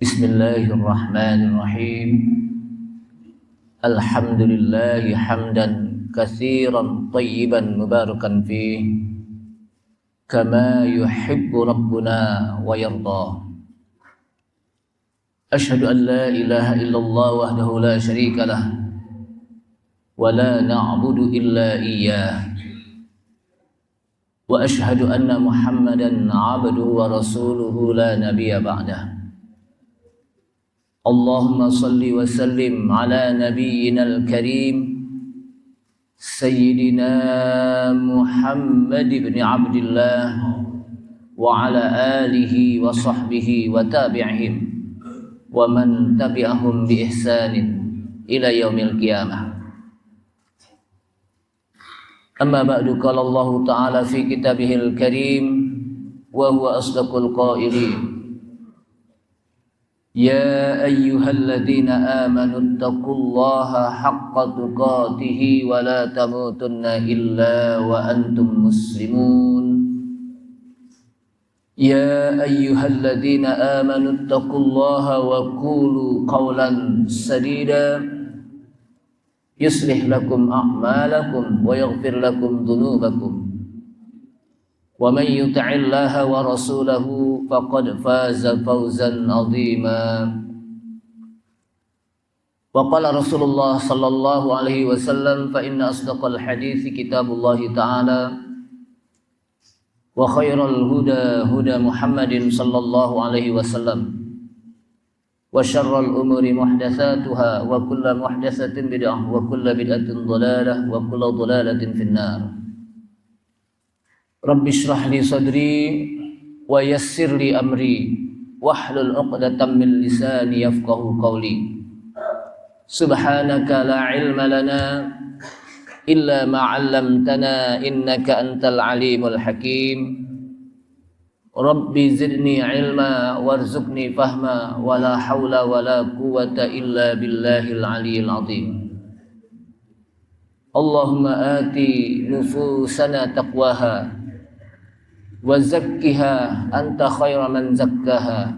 Bismillahirrahmanirrahim. Alhamdulillahi hamdan katsiran thayyiban mubarakan fih kama yuhibbu rabbuna wa yarda. Ashhadu an la ilaha illallah wahdahu la syarika lah wa la na'budu illa iyyah. Wa ashhadu anna Muhammadan 'abduhu wa rasuluhu la nabiyya ba'dah. Allahumma salli wa sallim ala nabiyyina al-karim Sayyidina Muhammad ibn Abdillah wa ala alihi wa sahbihi wa tabi'ihim wa man tabi'ahum bi ihsanin ila yaumil qiyamah. Amma ba'du, qala Allah ta'ala fi kitabihil karim wa huwa asdaqul qailin. Ya ayyuhalladzina amanu taqullaha haqqa tuqatih wa la tamutunna illa wa antum muslimun. Ya ayyuhalladzina amanu taqullaha wa qulu qawlan sadida yuslih lakum a'malakum wa yaghfir lakum dhunubakum. Wa man yuti'illaha wa rasulahu faqad faza fawzan 'azima. Wa qala Rasulullah sallallahu alaihi wasallam fa inna asdaqal hadithi kitabullah ta'ala wa khairal huda huda Muhammadin sallallahu alaihi wasallam wa syarral umuri muhdatsatuha wa kullu muhdatsatin bid'ah wa kullu bid'atin dhalalah wa kullu dhalalatin finnar. Rabbi shrah li sadri wa yassir li amri wahlul 'uqdatam min lisani yafqahu qawli. Subhanaka la ilma lana illa ma 'allamtana innaka antal alimul hakim. Rabbi zidni ilma warzuqni fahma wa la hawla wa la quwwata illa billahil aliyyil azim. Allahumma ati nufusana taqwaha wa zakkiha anta khairu man zakkaha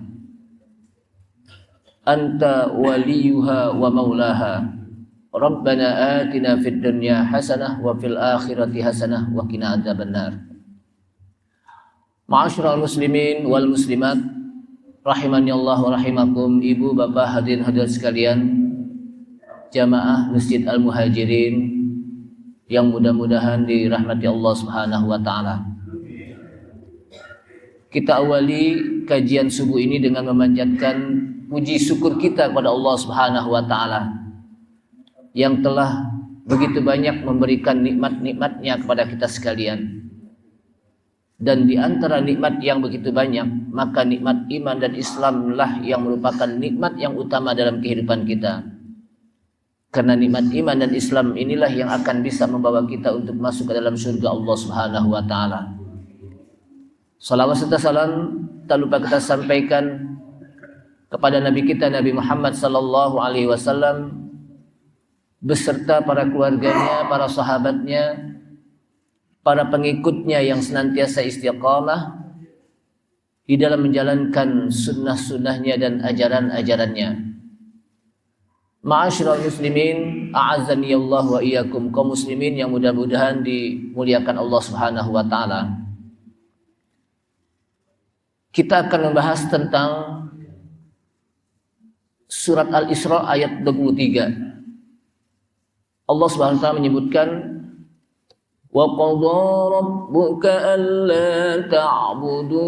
anta waliyuha wa maulaha. Rabbana atina fid dunya hasanah wa fil akhirati hasanah wa qina adzabannar. Ma'asyiral muslimin wal muslimat rahimani Allah wa rahimakum. Ibu bapak hadirin hadirat sekalian, jamaah Masjid Al-Muhajirin yang mudah-mudahan dirahmati Allah Subhanahu wa taala. Kita awali kajian subuh ini dengan memanjatkan puji syukur kita kepada Allah Subhanahu wa taala yang telah begitu banyak memberikan nikmat-nikmatnya kepada kita sekalian. Dan di antara nikmat yang begitu banyak, maka nikmat iman dan Islamlah yang merupakan nikmat yang utama dalam kehidupan kita. Karena nikmat iman dan Islam inilah yang akan bisa membawa kita untuk masuk ke dalam surga Allah Subhanahu wa taala. Salawat serta salam tak lupa kita sampaikan kepada Nabi kita Nabi Muhammad sallallahu alaihi wasallam beserta para keluarganya, para sahabatnya, para pengikutnya yang senantiasa istiqamah di dalam menjalankan sunnah-sunnahnya dan ajaran-ajarannya. Ma'asyiral muslimin, a'azzani Allah wa iyyakum, kaum muslimin yang mudah-mudahan dimuliakan Allah Subhanahu wa taala. Kita akan membahas tentang surat Al-Isra ayat 23. Allah Subhanahu wa taala menyebutkan wa qadha rabbuka alla ta'budu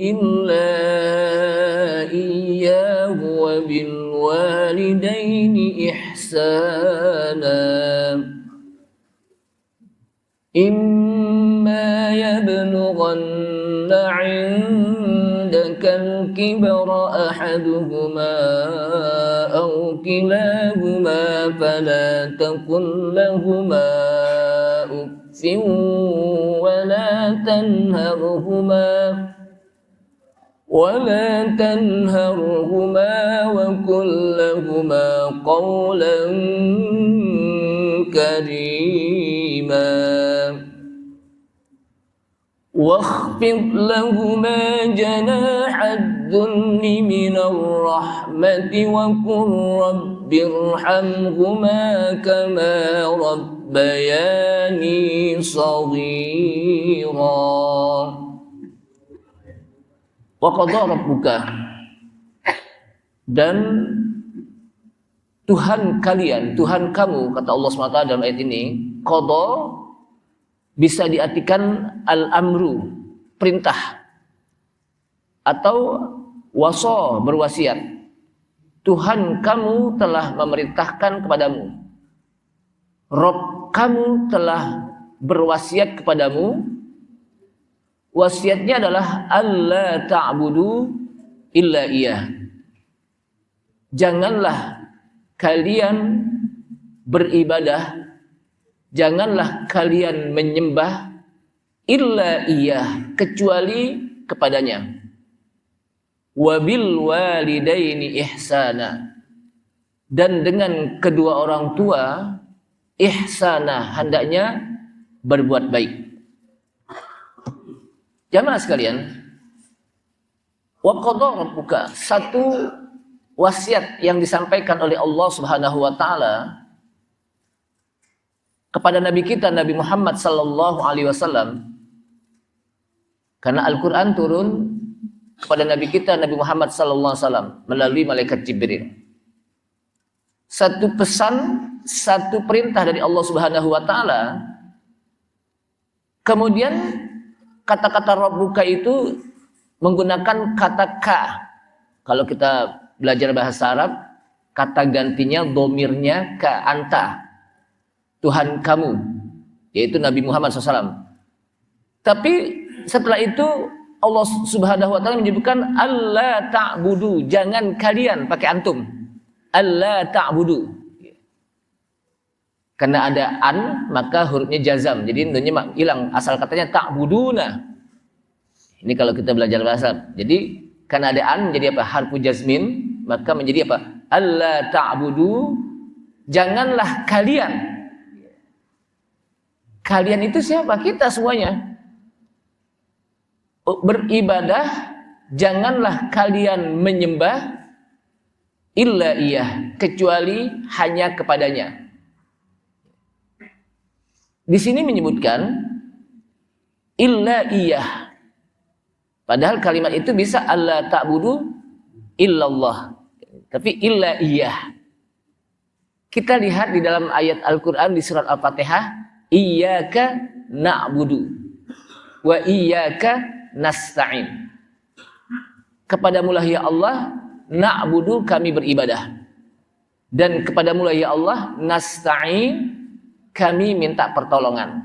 illa iyyahu wa bil walidaini ihsana imma yablughanna 'indaka al-kibara ahaduhuma aw kilahuma fala taqul lahumā uffin wa la tanharhumā wa qul lahumā qawlan karīmā. واخفض لهما جناح الذل من الرحمة وقل رب ارحمهما كما ربياني صغيرا وقضى ربك dan Tuhan kalian, Tuhan kamu, kata Allah SWT dalam ayat ini, qadha bisa diartikan al-amru, perintah, atau wasa, berwasiat. Tuhan kamu telah memerintahkan kepadamu, Rabb kamu telah berwasiat kepadamu. Wasiatnya adalah alla ta'budu illa iyah. Janganlah kalian beribadah, janganlah kalian menyembah illa iyah, kecuali kepadanya. Wabil walidaini ihsana, dan dengan kedua orang tua ihsana, hendaknya berbuat baik. Jamaah sekalian, wa qadha rabbuka, satu wasiat yang disampaikan oleh Allah Subhanahu wa taala kepada Nabi kita Nabi Muhammad sallallahu alaihi wasallam, karena Al-Qur'an turun kepada Nabi kita Nabi Muhammad sallallahu alaihi wasallam melalui malaikat Jibril. Satu pesan, satu perintah dari Allah Subhanahu wa taala. Kemudian kata-kata Rabbuka itu menggunakan kata ka. Kalau kita belajar bahasa Arab, kata gantinya domirnya ka, anta, Tuhan kamu, yaitu Nabi Muhammad SAW. Tapi setelah itu Allah Subhanahu wa taala menyebutkan alla ta'budu, jangan kalian, pakai antum, alla ta'budu. Karena ada an, maka hurufnya jazam, jadi nunnya hilang, asal katanya ta'buduna. Ini kalau kita belajar bahasa Arab. Jadi karena ada an menjadi apa? Harfu jazmin, maka menjadi apa? Alla ta'budu, janganlah kalian. Kalian itu siapa? Kita semuanya. Beribadah, janganlah kalian menyembah illa iyah, kecuali hanya kepadanya. Di sini menyebutkan illa iyah. Padahal kalimat itu bisa alla ta'budu illallah. Tapi illa iyah. Kita lihat di dalam ayat Al-Quran di surat Al-Fatihah, iyyaka na'budu wa iyyaka nasta'in. Kepadamulah ya Allah na'budu, kami beribadah, dan kepadamulah ya Allah nasta'in, kami minta pertolongan.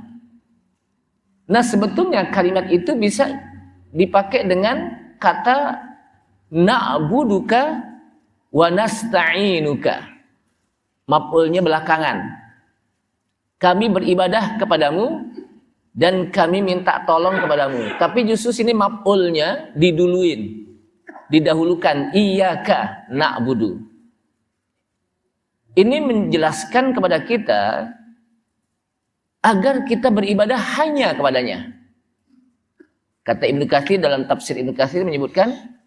Nah, sebetulnya kalimat itu bisa dipakai dengan kata na'buduka wa nasta'inuka. Maf'ulnya belakangan. Kami beribadah kepadamu dan kami minta tolong kepadamu. Tapi justru sini maf'ulnya diduluin, didahulukan, iyyaka na'budu. Ini menjelaskan kepada kita agar kita beribadah hanya kepadanya. Kata Ibnu Katsir dalam tafsir Ibnu Katsir menyebutkan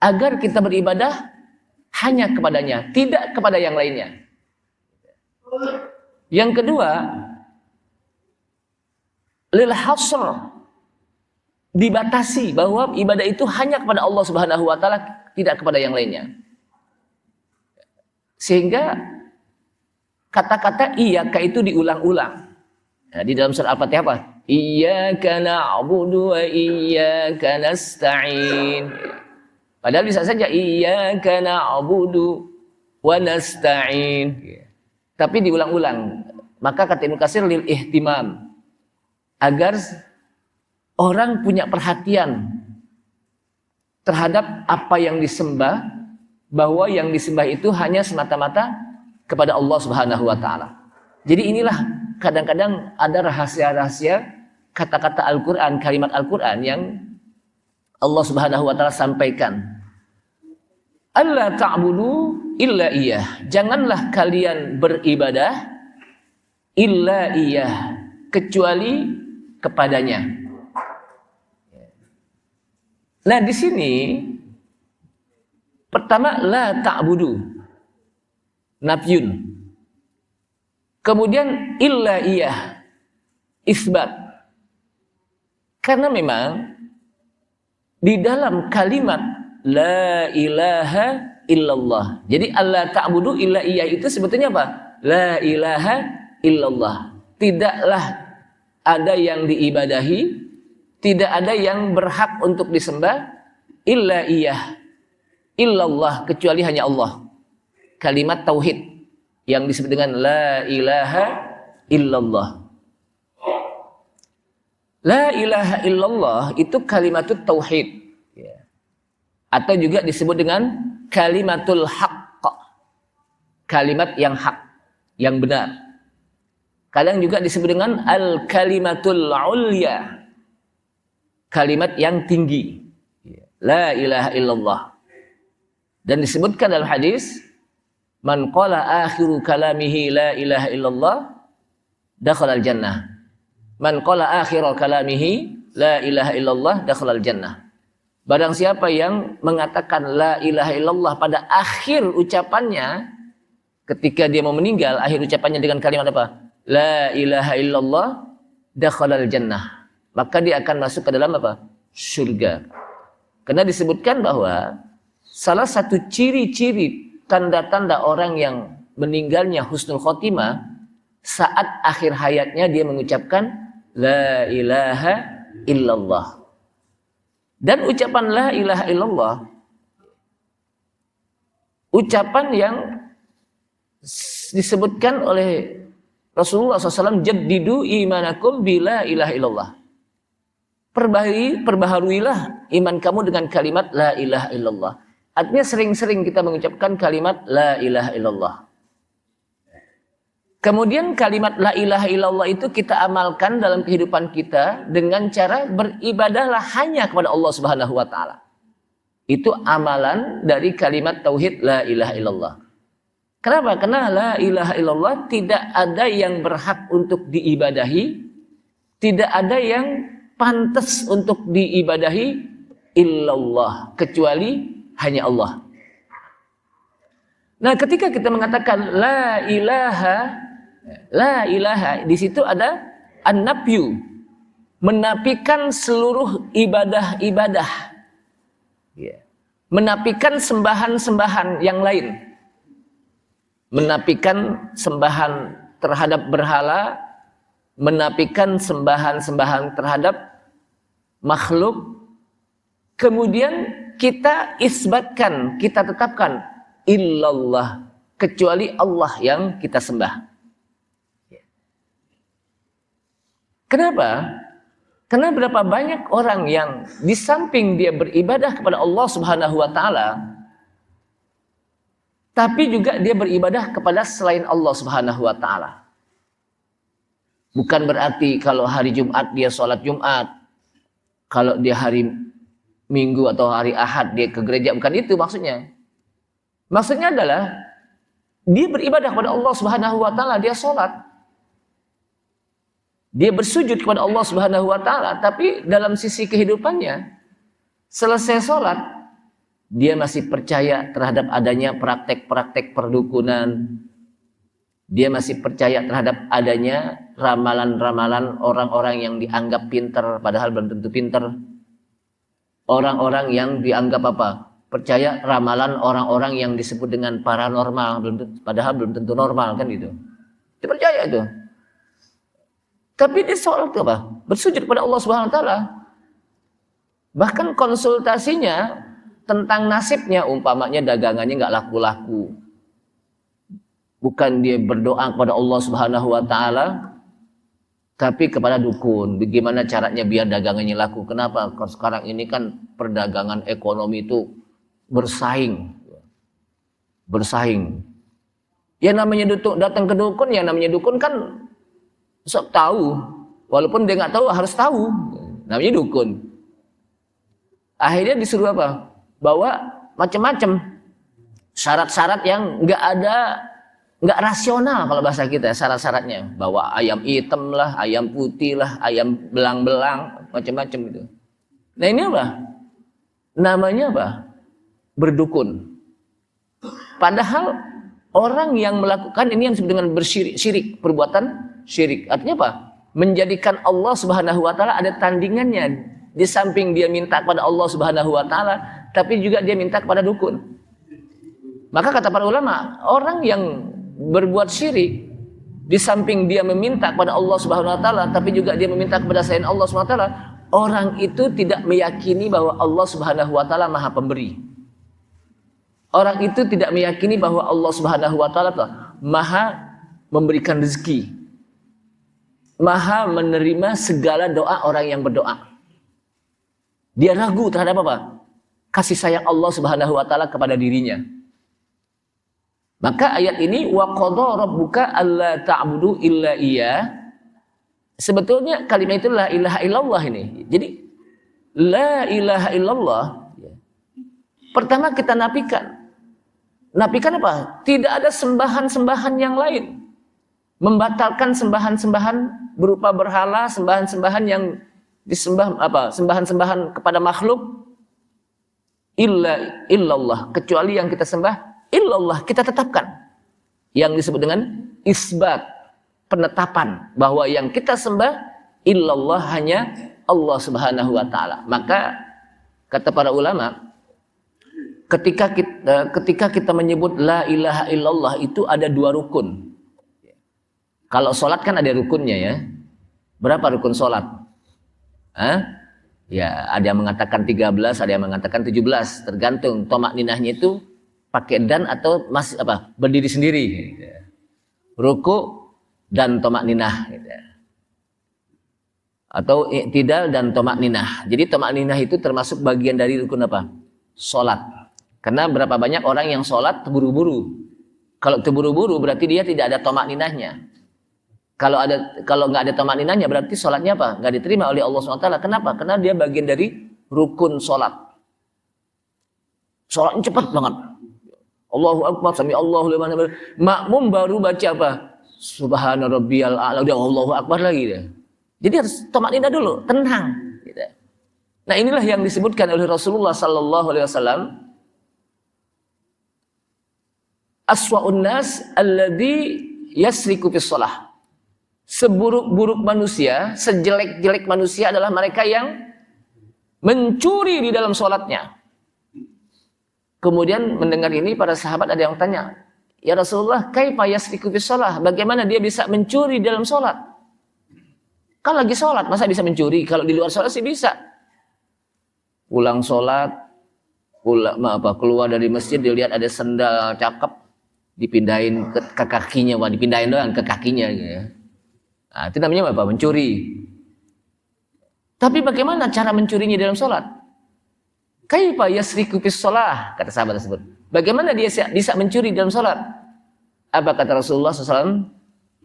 agar kita beribadah hanya kepadanya, tidak kepada yang lainnya. Yang kedua, lil hasr, dibatasi bahwa ibadah itu hanya kepada Allah Subhanahu wa taala, tidak kepada yang lainnya. Sehingga kata-kata iyyaka itu diulang-ulang. Nah, di dalam surah Al-Fatihah apa? Iyyaka na'budu wa iyyaka nasta'in. Padahal bisa saja iyyaka na'budu wa nasta'in. Tapi diulang-ulang. Maka kata Ibnu Katsir lil ihtimam, agar orang punya perhatian terhadap apa yang disembah, bahwa yang disembah itu hanya semata-mata kepada Allah Subhanahu wa taala. Jadi inilah kadang-kadang ada rahasia-rahasia kata-kata Al-Qur'an, kalimat Al-Qur'an yang Allah Subhanahu wa taala sampaikan. Alla ta'budu illa iyah, janganlah kalian beribadah illa iyah, kecuali kepadanya. Nah, di sini pertama la ta'budu, nafyun. Kemudian illa iyah, isbat. Karena memang di dalam kalimat la ilaha illallah. Jadi alla ta'budu illa iyah itu sebetulnya apa? La ilaha illallah. Tidaklah ada yang diibadahi, tidak ada yang berhak untuk disembah illa iyah, illallah, kecuali hanya Allah. Kalimat tauhid yang disebut dengan la ilaha illallah. La ilaha illallah itu kalimatul tauhid, atau juga disebut dengan kalimatul haqq, kalimat yang hak, yang benar. Kadang juga disebut dengan al kalimatul ulya, kalimat yang tinggi. La ilaha illallah. Dan disebutkan dalam hadis, man qala akhiru kalamihi la ilaha illallah dakhala al jannah. Man qala akhiru kalamihi la ilaha illallah dakhala al jannah. Barang siapa yang mengatakan la ilaha illallah pada akhir ucapannya, ketika dia mau meninggal, akhir ucapannya dengan kalimat apa? La ilaha illallah dakhala al jannah. Maka dia akan masuk ke dalam apa? Surga. Karena disebutkan bahwa salah satu ciri-ciri tanda-tanda orang yang meninggalnya husnul khotimah, saat akhir hayatnya dia mengucapkan la ilaha illallah. Dan ucapan la ilaha illallah, ucapan yang disebutkan oleh Rasulullah SAW, jaddidu imanakum bila ilaha illallah. Perbaharuilah iman kamu dengan kalimat la ilaha illallah. Artinya sering-sering kita mengucapkan kalimat la ilaha illallah. Kemudian kalimat la ilaha illallah itu kita amalkan dalam kehidupan kita dengan cara beribadahlah hanya kepada Allah Subhanahu wa taala. Itu amalan dari kalimat tauhid la ilaha illallah. Kenapa? Karena la ilaha illallah tidak ada yang berhak untuk diibadahi, tidak ada yang pantas untuk diibadahi illallah, kecuali hanya Allah. Nah, ketika kita mengatakan la ilaha, di situ ada an-nafyu, menafikan seluruh ibadah-ibadah, menafikan sembahan-sembahan yang lain, menafikan sembahan terhadap berhala, menafikan sembahan-sembahan terhadap makhluk. Kemudian kita isbatkan, kita tetapkan illallah, kecuali Allah yang kita sembah. Kenapa? Karena berapa banyak orang yang di samping dia beribadah kepada Allah Subhanahu wa taala, tapi juga dia beribadah kepada selain Allah Subhanahu wa taala. Bukan berarti kalau hari Jumat dia sholat Jumat, kalau dia hari Minggu atau hari Ahad dia ke gereja, bukan itu maksudnya. Maksudnya adalah dia beribadah kepada Allah Subhanahu wa taala, dia sholat, dia bersujud kepada Allah Subhanahu wa taala, tapi dalam sisi kehidupannya selesai sholat dia masih percaya terhadap adanya praktek-praktek perdukunan. Dia masih percaya terhadap adanya ramalan-ramalan orang-orang yang dianggap pintar padahal belum tentu pintar. Orang-orang yang dianggap apa? Percaya ramalan orang-orang yang disebut dengan paranormal padahal belum tentu normal, kan gitu. Dia percaya itu. Tapi dia sholat itu apa? Bersujud kepada Allah Subhanahu wa taala. Bahkan konsultasinya tentang nasibnya, umpamanya dagangannya nggak laku-laku. Bukan dia berdoa kepada Allah Subhanahu wa taala, tapi kepada dukun. Bagaimana caranya biar dagangannya laku? Kenapa? Karena sekarang ini kan perdagangan ekonomi itu bersaing. Ya namanya datang ke dukun, ya namanya dukun kan sok tahu. Walaupun dia nggak tahu, harus tahu. Namanya dukun. Akhirnya disuruh apa? Bawa macam-macam syarat-syarat yang nggak rasional kalau bahasa kita, syarat-syaratnya. Bawa ayam hitam lah, ayam putih lah, ayam belang-belang, macam-macam itu. Nah ini apa? namanya apa? Berdukun. Padahal orang yang melakukan ini yang disebut dengan syirik, perbuatan syirik. Artinya apa? Menjadikan Allah Subhanahu wa taala ada tandingannya. Di samping dia minta kepada Allah Subhanahu wa taala, tapi juga dia minta kepada dukun. Maka kata para ulama, orang yang berbuat syirik di samping dia meminta kepada Allah Subhanahu wa taala, tapi juga dia meminta kepada selain Allah Subhanahu wa taala, orang itu tidak meyakini bahwa Allah Subhanahu wa taala Maha Pemberi. Orang itu tidak meyakini bahwa Allah Subhanahu wa taala Maha memberikan rezeki. Maha menerima segala doa orang yang berdoa. Dia ragu terhadap apa? Kasih sayang Allah Subhanahu wa taala kepada dirinya. Maka ayat ini wa qadha rabbuka alla ta'budu illa iyyah. Sebetulnya kalimat itu la ilaha illallah ini. Jadi la ilaha illallah pertama kita nafikan. Nafikan apa? Tidak ada sembahan-sembahan yang lain. Membatalkan sembahan-sembahan berupa berhala, sembahan-sembahan yang disembah apa? Sembahan-sembahan kepada makhluk illallah, kecuali yang kita sembah illallah, kita tetapkan. Yang disebut dengan isbat, penetapan bahwa yang kita sembah illallah hanya Allah Subhanahu wa taala. Maka kata para ulama, ketika kita menyebut la ilaha illallah itu ada dua rukun. Kalau sholat kan ada rukunnya ya. Berapa rukun sholat? Ya, ada yang mengatakan 13, ada yang mengatakan 17, tergantung tomak ninahnya itu pakai dan atau masih apa? Berdiri sendiri. Gitu. Ruku dan tomak ninah gitu. Atau i'tidal dan tomak ninah. Jadi tomak ninah itu termasuk bagian dari rukun apa? Sholat. Karena berapa banyak orang yang sholat terburu-buru. Kalau terburu-buru berarti dia tidak ada tomak ninahnya. Kalau nggak ada tomak ninahnya berarti sholatnya apa? Nggak diterima oleh Allah SWT. Kenapa? Karena dia bagian dari rukun sholat. Sholatnya cepat banget. Allahu Akbar, sami Allahu liman hamidah. Makmum baru baca apa? Subhana rabbiyal a'la, udah Allahu Akbar lagi dia. Jadi harus tomak ninah dulu, tenang. Gitu. Nah inilah yang disebutkan oleh Rasulullah Sallallahu Alaihi Wasallam. Aswa'un nas alladhi yasriku fis shalah. Seburuk-buruk manusia, sejelek-jelek manusia adalah mereka yang mencuri di dalam sholatnya. Kemudian mendengar ini para sahabat ada yang tanya, ya Rasulullah, kaifa yasriku fis shalah? Bagaimana dia bisa mencuri di dalam sholat? Kan lagi sholat, masa bisa mencuri? Kalau di luar sholat sih bisa. Pulang sholat, keluar dari masjid, dilihat ada sendal cakep, dipindahin ke kakinya, dipindahin doang ke kakinya gitu ya. Nah, itu namanya apa? Mencuri. Tapi bagaimana cara mencurinya dalam sholat? Kaifa yasriku fis shalah, kata sahabat tersebut. Bagaimana dia bisa mencuri dalam sholat? Apa kata Rasulullah SAW?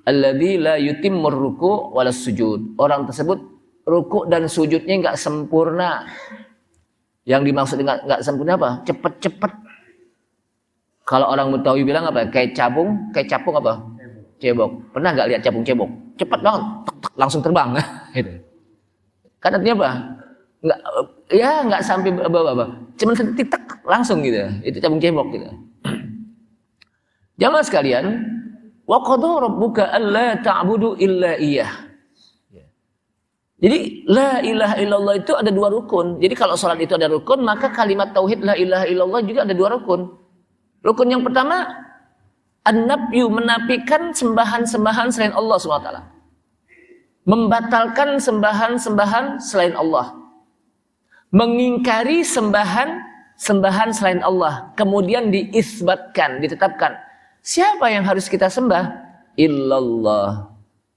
Alladzi la yutimmur ruku' walas sujud. Orang tersebut ruku' dan sujudnya enggak sempurna. Yang dimaksud enggak sempurna apa? Cepat-cepat. Kalau orang Betawi bilang apa? Kayak capung apa? Cebok. Pernah enggak lihat capung cebok? Cepat banget, langsung terbang. Gitu. Kan artinya apa? Enggak sampai apa. Cuman titik langsung gitu. Itu capung cebok gitu. Jamaah sekalian, wa qadha rabbuka alla ta'budu illa iyyah. Jadi la ilaha illallah itu ada dua rukun. Jadi kalau sholat itu ada rukun, maka kalimat tauhid la ilaha illallah juga ada dua rukun. Rukun yang pertama, an-nafyu, menafikan sembahan-sembahan selain Allah SWT. Membatalkan sembahan-sembahan selain Allah. Mengingkari sembahan selain Allah. Kemudian diisbatkan, ditetapkan. Siapa yang harus kita sembah? Illallah.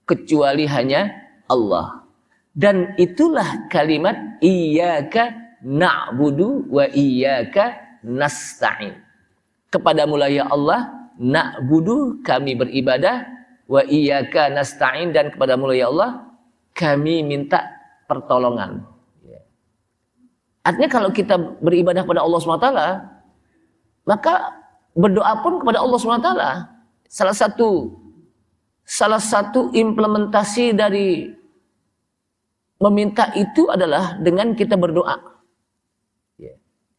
Kecuali hanya Allah. Dan itulah kalimat iyyaka na'budu wa iyyaka nasta'in. Kepadamu ya Allah na'budu, kami beribadah, wa iyyaka nasta'in, dan kepadamu ya Allah kami minta pertolongan. Artinya kalau kita beribadah kepada Allah SWT, maka berdoa pun kepada Allah SWT. Salah satu implementasi dari meminta itu adalah dengan kita berdoa.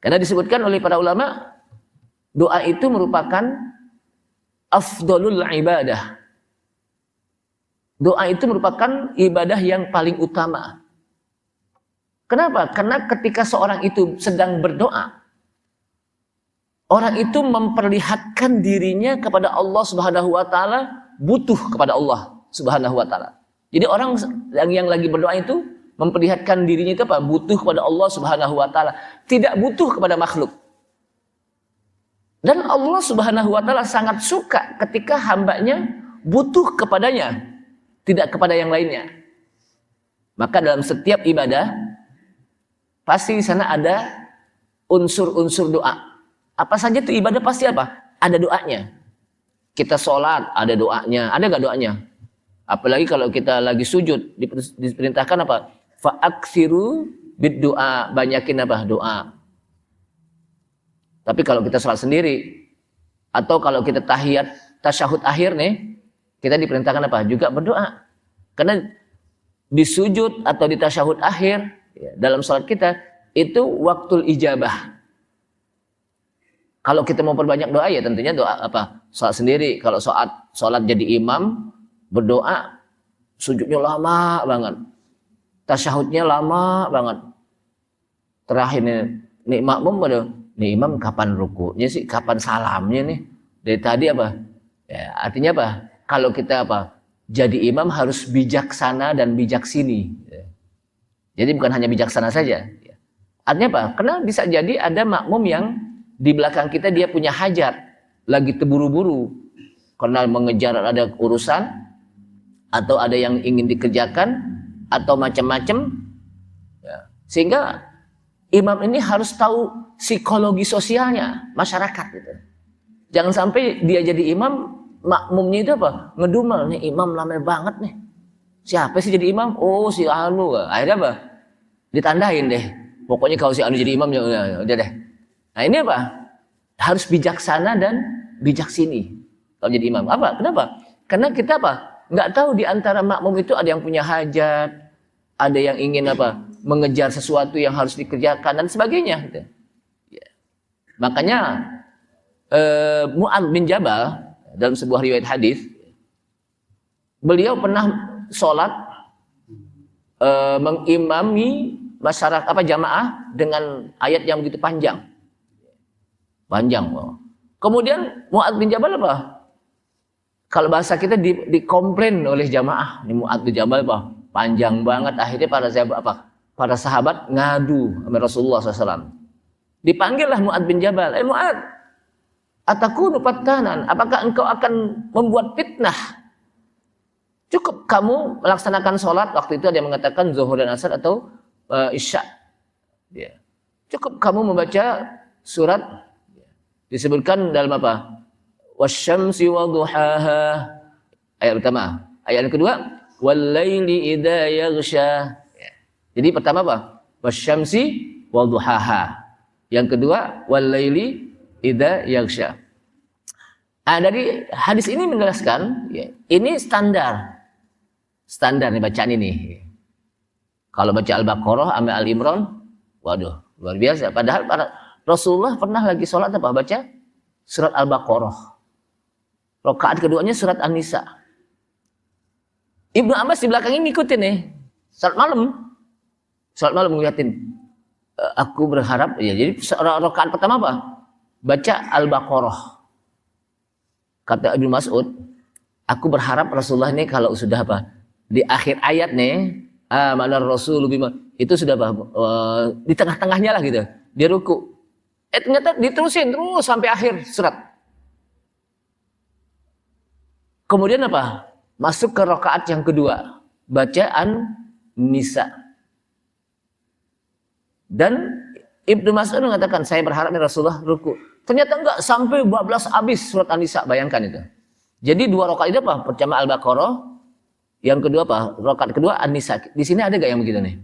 Karena disebutkan oleh para ulama, doa itu merupakan afdalul ibadah. Doa itu merupakan ibadah yang paling utama. Kenapa? Karena ketika seorang itu sedang berdoa, orang itu memperlihatkan dirinya kepada Allah Subhanahu wa taala, butuh kepada Allah Subhanahu wa taala. Jadi orang yang lagi berdoa itu memperlihatkan dirinya itu apa? Butuh kepada Allah Subhanahu wa taala, tidak butuh kepada makhluk. Dan Allah Subhanahu wa taala sangat suka ketika hambanya butuh kepadanya, tidak kepada yang lainnya. Maka dalam setiap ibadah pasti di sana ada unsur-unsur doa. Apa saja itu ibadah pasti apa? Ada doanya. Kita sholat ada doanya. Ada nggak doanya? Apalagi kalau kita lagi sujud, diperintahkan apa? Fa'aksiru bid-doa, banyakin apa? Doa. Tapi kalau kita sholat sendiri, atau kalau kita tahiyat tasyahud akhir nih, kita diperintahkan apa? Juga berdoa. Karena di sujud atau di tasyahud akhir, ya, dalam sholat kita, itu waktul ijabah. Kalau kita mau perbanyak doa, ya tentunya doa apa? Sholat sendiri. Kalau sholat jadi imam, berdoa, sujudnya lama banget. Tasyahudnya lama banget. Terakhir nih makmum pada, nih imam kapan rukunya sih? Kapan salamnya nih? Dari tadi apa? Ya, artinya apa? Kalau kita apa? Jadi imam harus bijaksana dan bijaksini. Jadi bukan hanya bijaksana saja. Artinya apa? Karena bisa jadi ada makmum yang di belakang kita dia punya hajat, lagi terburu-buru karena mengejar ada urusan, atau ada yang ingin dikerjakan, atau macam-macam. Ya. Sehingga imam ini harus tahu psikologi sosialnya masyarakat. Gitu. Jangan sampai dia jadi imam, makmumnya itu apa? Ngedumel, nih imam lama banget nih. Siapa sih jadi imam? Oh si Anu. Akhirnya apa? Ditandain deh. Pokoknya kalau si Anu jadi imam, ya udah deh. Nah ini apa? Harus bijaksana dan bijaksini kalau jadi imam. Apa? Kenapa? Karena kita apa? Nggak tahu di antara makmum itu ada yang punya hajat, ada yang ingin apa? Mengejar sesuatu yang harus dikerjakan dan sebagainya. Gitu. Ya. Makanya Mu'adz bin Jabal dalam sebuah riwayat hadis, beliau pernah sholat mengimami masyarakat jamaah dengan ayat yang begitu panjang. Kemudian Mu'adz bin Jabal apa? Kalau bahasa kita dikomplain oleh jamaah, ini Mu'adz bin Jabal apa? Panjang banget. Akhirnya para sahabat ngadu sama Rasulullah SAW. Dipanggillah Mu'adz bin Jabal. Mu'adz, atakunu fattanan, apakah engkau akan membuat fitnah? Cukup kamu melaksanakan sholat, waktu itu ada yang mengatakan zuhur dan asar atau isya. Ya. Cukup kamu membaca surat, disebutkan dalam apa? Wasyamsi wadduhaha. Ayat pertama. Ayat kedua, wallaili idza yaghsha. Ya. Jadi pertama apa? Wasyamsi wadduhaha. Yang kedua, wallaili idza yaghsha. Dari hadis ini menjelaskan, ya, ini standar nih bacaan ini. Kalau baca Al-Baqarah sama Al-Imran, waduh, luar biasa. Padahal Rasulullah pernah lagi sholat apa? Baca surat Al-Baqarah. Rakaat keduanya surat An-Nisa. Ibnu Abbas di belakang ini ngikutin nih. Salat malam ngeliatin. Aku berharap, ya jadi rakaat pertama apa? Baca Al-Baqarah. Kata Ibnu Mas'ud, aku berharap Rasulullah ini kalau sudah apa? Di akhir ayat nih, amanar Rasul bima, itu sudah apa? Di tengah-tengahnya lah gitu. Dia ruku. Ternyata diterusin terus sampai akhir surat. Kemudian apa? Masuk ke rakaat yang kedua, bacaan Nisa. Dan Ibnu Mas'ud mengatakan, saya berharap nih Rasulullah ruku. Ternyata enggak, sampai 12 habis surat An-Nisa, bayangkan itu. Jadi dua rakaat itu apa? Pertama Al-Baqarah, yang kedua apa? Rakaat kedua An-Nisa. Di sini ada enggak yang begitu nih?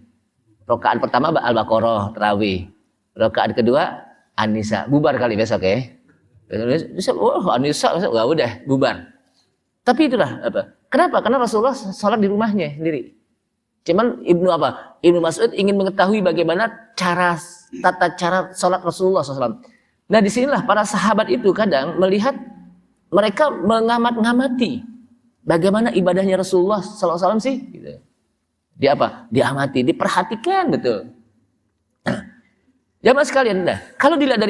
Rakaat pertama Al-Baqarah, tarawih. Rakaat kedua An-Nisa. Bubar kali besok ya. Bisa, An-Nisa, udah bubar. Tapi itulah apa? Kenapa? Karena Rasulullah sholat di rumahnya sendiri. Cuman Ibnu Mas'ud ingin mengetahui bagaimana tata cara sholat Rasulullah SAW. Nah disinilah para sahabat itu kadang melihat mereka mengamati bagaimana ibadahnya Rasulullah SAW sih. Gitu. Diamati, diperhatikan betul. Jamaah sekalian, kalau dilihat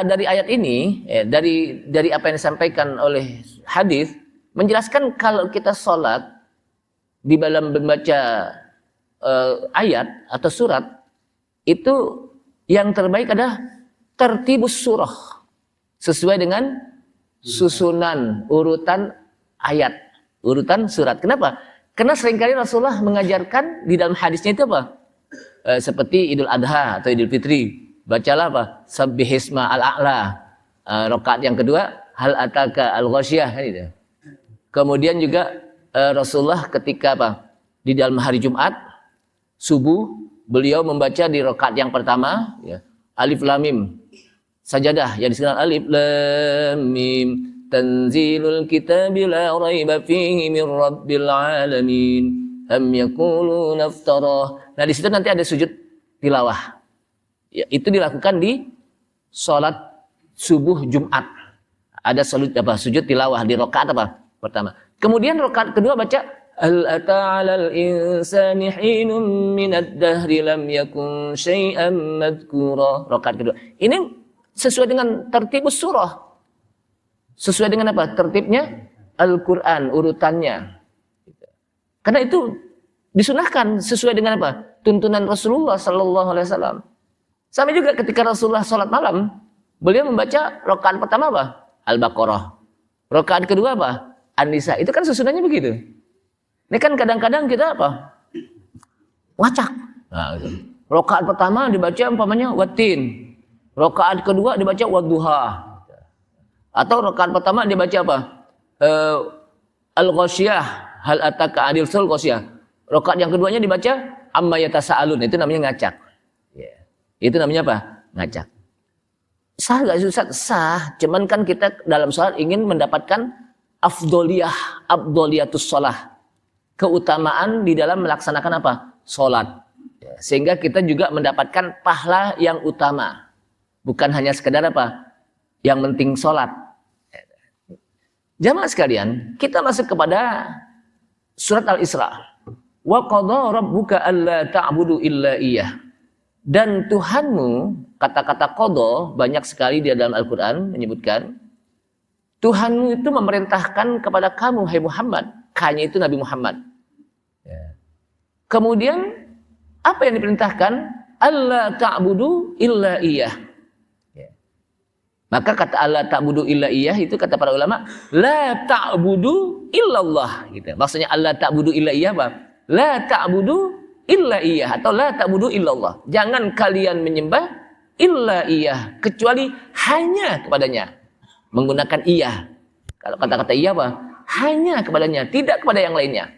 dari ayat ini, dari apa yang disampaikan oleh hadis, menjelaskan kalau kita sholat di dalam membaca ayat atau surat, itu yang terbaik adalah tertibus surah, sesuai dengan susunan urutan ayat, urutan surat. Kenapa? Karena seringkali Rasulullah mengajarkan di dalam hadisnya itu seperti Idul Adha atau Idul Fitri. Bacalah Sabbihisma al-a'la. Rakaat yang kedua, hal ataka al-ghasyiyah. Gitu. Kemudian juga Rasulullah ketika di dalam hari Jumat subuh, beliau membaca di rakaat yang pertama, Alif Lam Mim. Sajadah yang disebut Alif Lam Mim. Tanzilul kitabi la raiba fihi min rabbil alamin. Am yakuluna iftarah. Nah di situ nanti ada sujud tilawah. Ya, itu dilakukan di sholat subuh Jumat. Ada sujud tilawah di rakaat pertama. Kemudian rakaat kedua baca Hal ata 'alal insani hinun minad dahri lam yakun syai'an madhkura. Rakaat kedua. Ini sesuai dengan tertibus surah. Sesuai dengan tertibnya Al-Qur'an, urutannya. Karena itu disunahkan sesuai dengan tuntunan Rasulullah sallallahu alaihi wasallam. Sama juga ketika Rasulullah sholat malam, beliau membaca rakaat pertama Al-Baqarah. Rakaat kedua An-Nisa. Itu kan susunannya begitu. Ini kan kadang-kadang kita ngacak. Nah, rakaat pertama dibaca umpamanya Watin. Rakaat kedua dibaca Wadduha. Atau rakaat pertama dibaca Al-Ghasyiyah, hal ataka adil sul ghasyiyah. Rakaat yang keduanya dibaca Amma yatasaalun. Itu namanya ngacak. Itu namanya ngacak. Sah gak Ustaz? Sah. Cuman kan kita dalam sholat ingin mendapatkan afdoliyatus sholah. Keutamaan di dalam melaksanakan sholat. Sehingga kita juga mendapatkan pahala yang utama. Bukan hanya sekedar yang penting sholat. Jamaah sekalian, kita masuk kepada surat Al-Isra. Wa qadha rabbuka alla ta'budu illa iyyah. Dan Tuhanmu, kata-kata qadha banyak sekali di dalam Al-Quran menyebutkan, Tuhanmu itu memerintahkan kepada kamu, hai Muhammad, hanya itu Nabi Muhammad. Kemudian apa yang diperintahkan? Alla ta'budu illa iyyah. Maka kata alla ta'budu illa iyyah itu kata para ulama, la ta'budu illallah. Gitu. Maksudnya alla ta'budu illa iyyah la ta'budu illa iyyah atau la ta'budu illallah. Jangan kalian menyembah illa iyyah kecuali hanya kepadanya. Menggunakan iya. Kalau kata-kata iya hanya kepadanya, tidak kepada yang lainnya.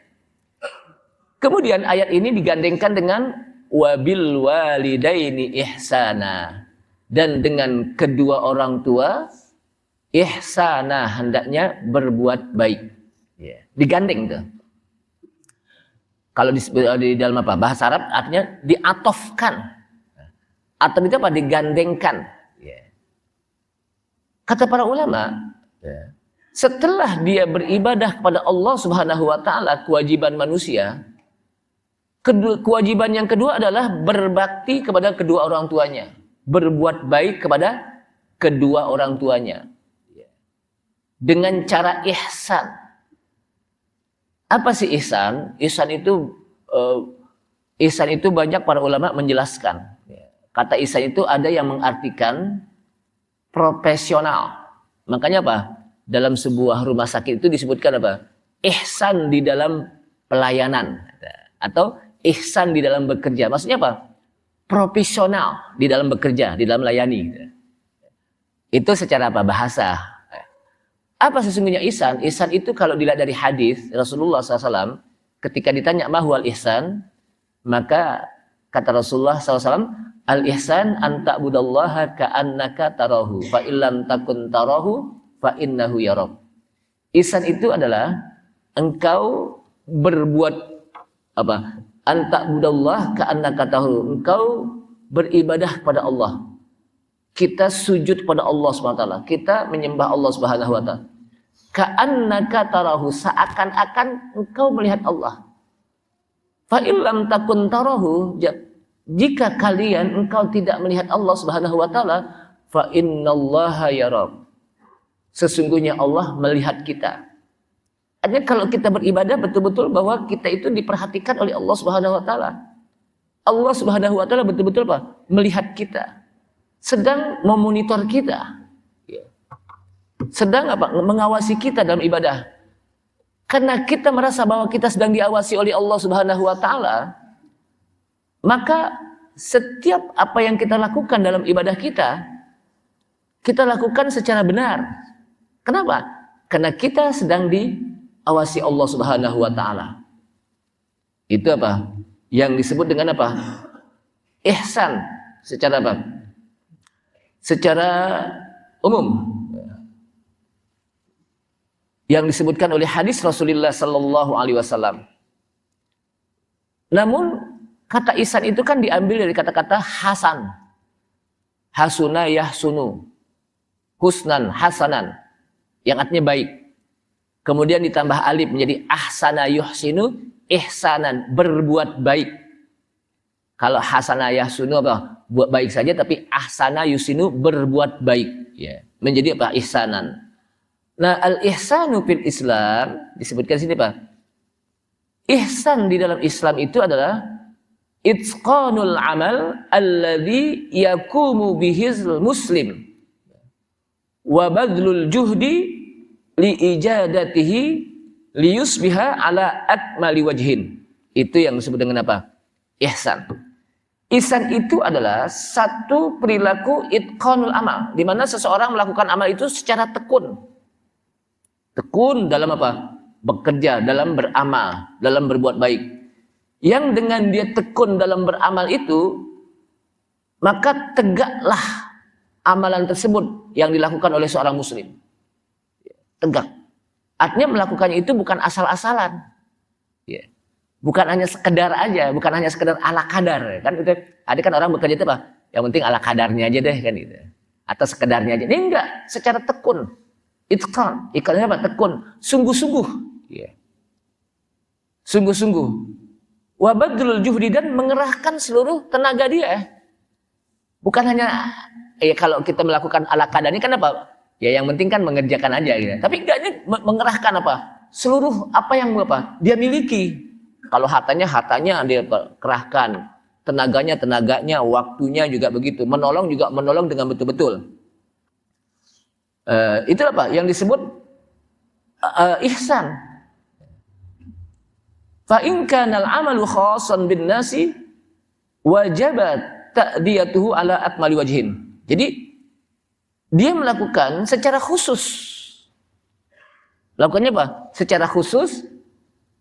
Kemudian ayat ini digandengkan dengan wabil walidaini ihsana. Dan dengan kedua orang tua ihsana, hendaknya berbuat baik. Digandeng tuh. Kalau di dalam bahasa Arab artinya diatofkan. Atau itu digandengkan. Kata para ulama, setelah dia beribadah kepada Allah Subhanahu wa taala, kewajiban manusia, kewajiban yang kedua adalah berbakti kepada kedua orang tuanya, berbuat baik kepada kedua orang tuanya dengan cara ihsan. Apa sih ihsan? Ihsan itu banyak para ulama menjelaskan. Kata ihsan itu ada yang mengartikan profesional. Makanya dalam sebuah rumah sakit itu disebutkan ihsan di dalam pelayanan atau ihsan di dalam bekerja. Maksudnya profesional di dalam bekerja, di dalam melayani. Itu secara bahasa. Apa sesungguhnya ihsan? Ihsan itu kalau dilihat dari hadis Rasulullah SAW, ketika ditanya mahwal ihsan, maka kata Rasulullah SAW, al-ihsan an ta'budallaha ka'annaka tarahu, fa illam takun tarahu, fa innahu yarak. Ihsan itu adalah engkau berbuat Anta'budallah ka'annaka tahu. Engkau beribadah pada Allah. Kita sujud pada Allah SWT. Kita menyembah Allah Subhanahu wa taala. Ka'annaka tarahu, seakan-akan engkau melihat Allah. Fa illam takun tarahu, jika kalian engkau tidak melihat Allah Subhanahu wa taala, fa innallaha yarak. Sesungguhnya Allah melihat kita. Artinya kalau kita beribadah betul-betul bahwa kita itu diperhatikan oleh Allah Subhanahu wa taala. Allah Subhanahu wa taala betul-betul apa? Melihat kita. Sedang memonitor kita. Sedang apa? Mengawasi kita dalam ibadah. Karena kita merasa bahwa kita sedang diawasi oleh Allah Subhanahu wa taala, maka setiap apa yang kita lakukan dalam ibadah kita lakukan secara benar. Kenapa? Karena kita sedang diawasi Allah Subhanahu wa taala. Itu apa? Yang disebut dengan apa? Ihsan secara apa? Secara umum. Yang disebutkan oleh hadis Rasulullah sallallahu alaihi wasallam. Namun kata ihsan itu kan diambil dari kata-kata hasan. Hasuna yahsunu. Husnan hasanan. Yang artinya baik. Kemudian ditambah alif menjadi ahsana yuhsinu, ihsanan, berbuat baik. Kalau hasana yahsunu apa? Buat baik saja, tapi ahsana yusinu, berbuat baik. Ya. Menjadi apa? Ihsanan. Nah, al-ihsanu fil Islam disebutkan sini Pak. Ihsan di dalam Islam itu adalah itqanul amal alladhi yakumu bihil muslim wa badlul juhdi li ijadatihi li yusbiha ala akmali wajhin. Itu yang disebut dengan apa? Ihsan. Ihsan itu adalah satu perilaku itqanul amal, di mana seseorang melakukan amal itu secara tekun. Tekun dalam apa? Bekerja, dalam beramal, dalam berbuat baik. Yang dengan dia tekun dalam beramal itu, maka tegaklah amalan tersebut yang dilakukan oleh seorang muslim. Tegak. Artinya melakukannya itu bukan asal-asalan. Ya. Bukan hanya sekedar aja, bukan hanya sekedar ala kadar. Kan itu, ada kan orang bekerja itu apa? Yang penting ala kadarnya aja deh kan gitu. Atau sekedarnya aja. Ini enggak, secara tekun. Itqan, ikannya apa? Tekun, sungguh-sungguh. Ya. Sungguh-sungguh. Wa badlul juhdi, dan mengerahkan seluruh tenaga dia. Bukan hanya kalau kita melakukan ala kadar ini kan apa? Ya yang penting kan mengerjakan aja gitu. Tapi enggak, ini mengerahkan apa? Seluruh apa yang apa? Dia miliki. Kalau hartanya dia kerahkan, tenaganya, waktunya juga begitu. Menolong juga menolong dengan betul-betul. Itu apa? Yang disebut ihsan. Fa in kana al-amalu khassan bin nasi wajabat ta'diyatuhu ala akmali wajhin. Jadi dia melakukan secara khusus. Lakukannya apa? Secara khusus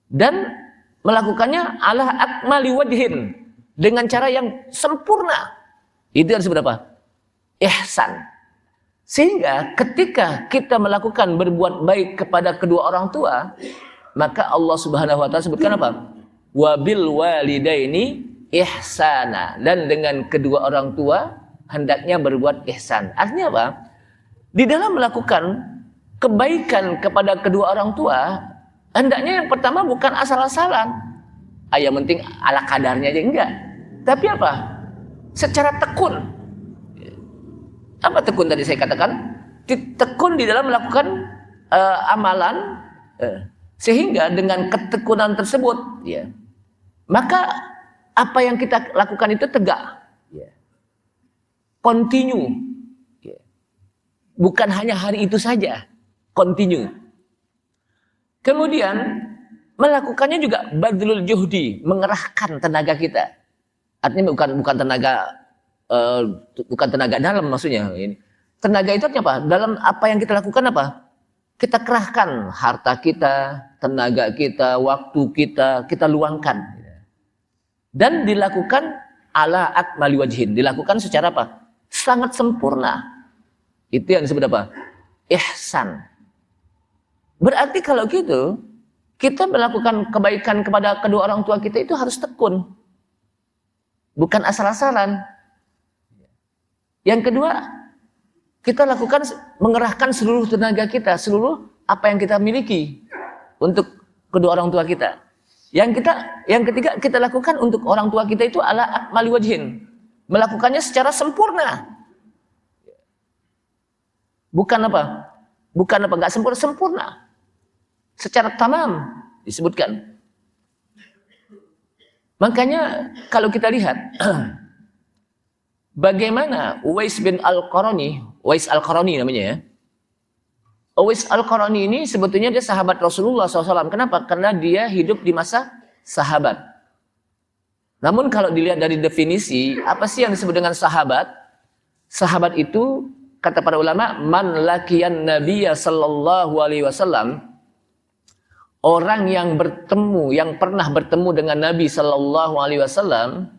dan melakukannya ala akmali wajhin, dengan cara yang sempurna. Itu yang disebut apa? Ihsan. Sehingga ketika kita melakukan berbuat baik kepada kedua orang tua, maka Allah Subhanahu wa taala sebutkan apa? Wabil walidaini ihsana, dan dengan kedua orang tua hendaknya berbuat ihsan. Artinya apa? Di dalam melakukan kebaikan kepada kedua orang tua, hendaknya yang pertama bukan asal-asalan. Yang penting ala kadarnya aja, enggak. Tapi apa? Secara tekun. Apa tekun tadi saya katakan? Tekun di dalam melakukan amalan, sehingga dengan ketekunan tersebut, ya, maka apa yang kita lakukan itu tegak, ya, continue, ya. Bukan hanya hari itu saja, continue. Kemudian melakukannya juga badlul juhdi, mengerahkan tenaga kita. Artinya bukan tenaga dalam maksudnya. Tenaga itu artinya apa? Dalam apa yang kita lakukan apa? Kita kerahkan harta kita, tenaga kita, waktu kita luangkan. Dan dilakukan ala akmali wajhin, dilakukan secara apa? Sangat sempurna. Itu yang disebut apa? Ihsan. Berarti kalau gitu, Kita melakukan kebaikan kepada kedua orang tua kita itu harus tekun. Bukan asal-asalan. Yang kedua, kita lakukan mengerahkan seluruh tenaga kita, seluruh apa yang kita miliki untuk kedua orang tua kita. Yang ketiga kita lakukan untuk orang tua kita itu ala akmali wajhin. Melakukannya secara sempurna. Bukan apa? Enggak sempurna. Secara tamam disebutkan. Makanya kalau kita lihat bagaimana Uwais Al-Qarani namanya ya. Uwais Al-Qarani ini sebetulnya dia sahabat Rasulullah SAW. Kenapa? Karena dia hidup di masa sahabat. Namun kalau dilihat dari definisi, apa sih yang disebut dengan sahabat? Sahabat itu, kata para ulama, man laqiyan nabiyya sallallahu alaihi wasallam, orang yang pernah bertemu dengan Nabi sallallahu alaihi wasallam,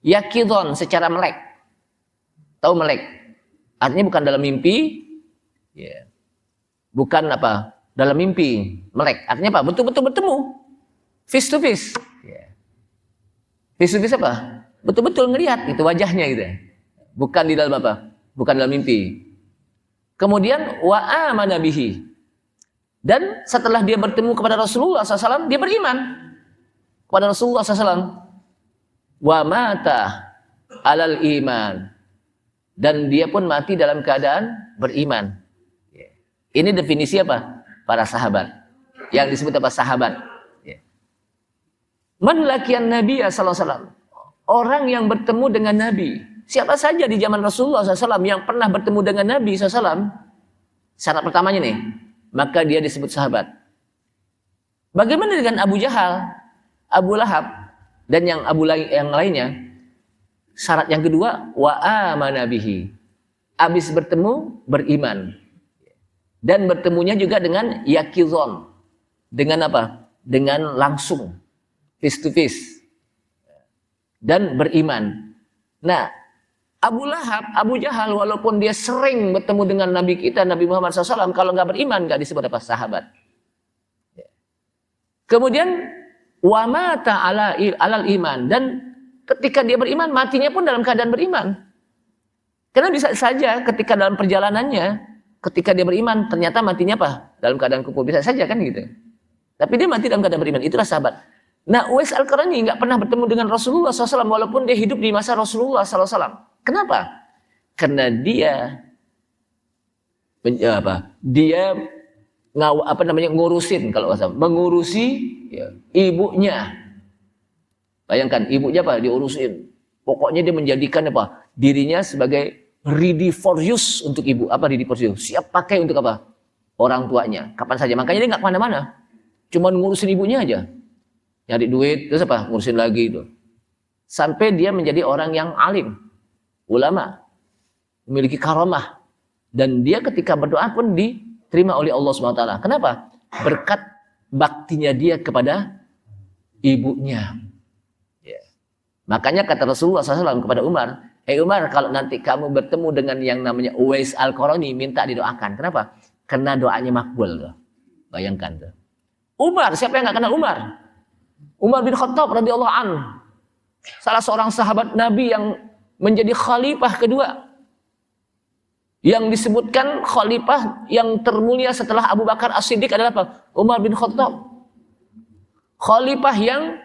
yakidon secara melek. Tahu melek? Artinya bukan dalam mimpi, bukan apa? Dalam mimpi, melek. Artinya apa? Betul-betul bertemu. Face to face. Face to face apa? Betul-betul ngelihat itu wajahnya gitu. Bukan di dalam apa? Bukan dalam mimpi. Kemudian wa amana bihi. Dan setelah dia bertemu kepada Rasulullah SAW, dia beriman kepada Rasulullah SAW. Wa mata alal iman. Dan dia pun mati dalam keadaan beriman. Ini definisi apa? Para sahabat. Yang disebut apa? Sahabat. Man laqiyan nabiyya sallallahu alaihi wasallam. Orang yang bertemu dengan Nabi. Siapa saja di zaman Rasulullah SAW yang pernah bertemu dengan Nabi SAW, syarat pertamanya nih, maka dia disebut sahabat. Bagaimana dengan Abu Jahal, Abu Lahab, dan yang lainnya? Syarat yang kedua, wa amana bihi. Habis bertemu, beriman. Dan bertemunya juga dengan yakizon. Dengan apa? Dengan langsung. Face to face. Dan beriman. Nah, Abu Lahab, Abu Jahal, walaupun dia sering bertemu dengan Nabi kita, Nabi Muhammad SAW, kalau nggak beriman, nggak disebut apa? Sahabat. Kemudian, wa mata alal iman. Dan ketika dia beriman, matinya pun dalam keadaan beriman. Karena bisa saja ketika dalam perjalanannya, ketika dia beriman, ternyata matinya apa? Dalam keadaan kufur. Bisa saja kan gitu. Tapi dia mati dalam keadaan beriman. Itulah sahabat. Nah, Uwais Al-Qarani nggak pernah bertemu dengan Rasulullah SAW walaupun dia hidup di masa Rasulullah SAW. Kenapa? Karena dia ngurusin, kalau bahasa, mengurusi ibunya. Bayangkan ibunya apa? Diurusin. Pokoknya dia menjadikan apa? Dirinya sebagai ready for use untuk ibu. Apa ready for use? Siap pakai untuk apa? Orang tuanya. Kapan saja. Makanya dia nggak kemana-mana. Cuma ngurusin ibunya aja. Nyari duit, terus apa? Ngurusin lagi itu. Sampai dia menjadi orang yang alim, ulama, memiliki karamah. Dan dia ketika berdoa pun diterima oleh Allah SWT. Kenapa? Berkat baktinya dia kepada ibunya. Makanya kata Rasulullah SAW kepada Umar, Umar, kalau nanti kamu bertemu dengan yang namanya Uwais Al-Qarani, minta didoakan. Kenapa? Karena doanya makbul. Bayangkan tuh. Umar, siapa yang nggak kenal Umar? Umar bin Khattab radhiyallahu anhu, salah seorang sahabat Nabi yang menjadi khalifah kedua, yang disebutkan khalifah yang termulia setelah Abu Bakar As-Siddiq adalah apa? Umar bin Khattab. Khalifah yang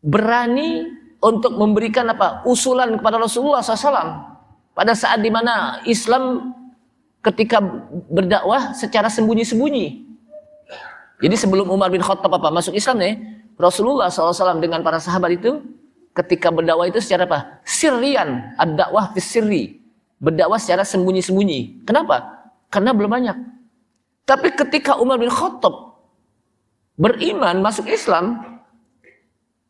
berani untuk memberikan apa? Usulan kepada Rasulullah SAW pada saat dimana Islam ketika berdakwah secara sembunyi-sembunyi. Jadi sebelum Umar bin Khattab masuk Islam nih, Rasulullah SAW dengan para sahabat itu ketika berdakwah itu secara apa? Sirrian, ad-dakwah fis sirri. Berdakwah secara sembunyi-sembunyi. Kenapa? Karena belum banyak. Tapi ketika Umar bin Khattab beriman, masuk Islam,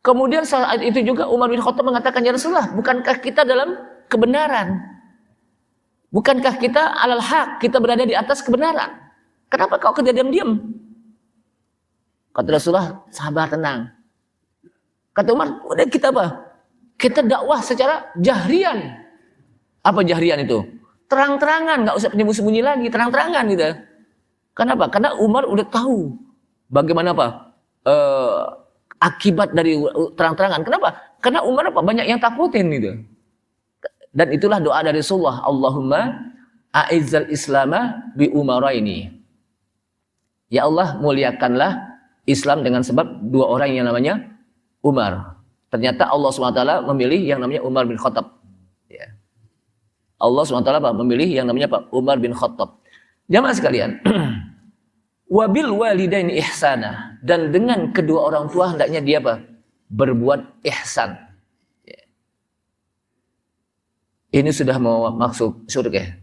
kemudian saat itu juga Umar bin Khattab mengatakan, ya Rasulullah, bukankah kita dalam kebenaran? Bukankah kita alal haq, kita berada di atas kebenaran? Kenapa kau diam-diam? Kata Rasulullah, sabar, tenang. Kata Umar, udah kita apa? Kita dakwah secara jahrian. Apa jahrian itu? Terang-terangan, nggak usah penyembunyi lagi, terang-terangan gitu. Kenapa? Karena Umar udah tahu bagaimana apa? Akibat dari terang-terangan. Kenapa? Karena Umar apa? Banyak yang takutin gitu. Dan itulah doa dari Rasulullah, Allahumma a'izzal islama bi umaraini. Ya Allah, muliakanlah Islam dengan sebab dua orang yang namanya Umar. Ternyata Allah SWT memilih yang namanya Umar bin Khattab. Ya. Allah SWT memilih yang namanya Pak Umar bin Khattab. Jamaah sekalian, wabil walidaini ihsana, dan dengan kedua orang tua hendaknya dia apa? Berbuat ihsan. Ya. Ini sudah mau masuk surga.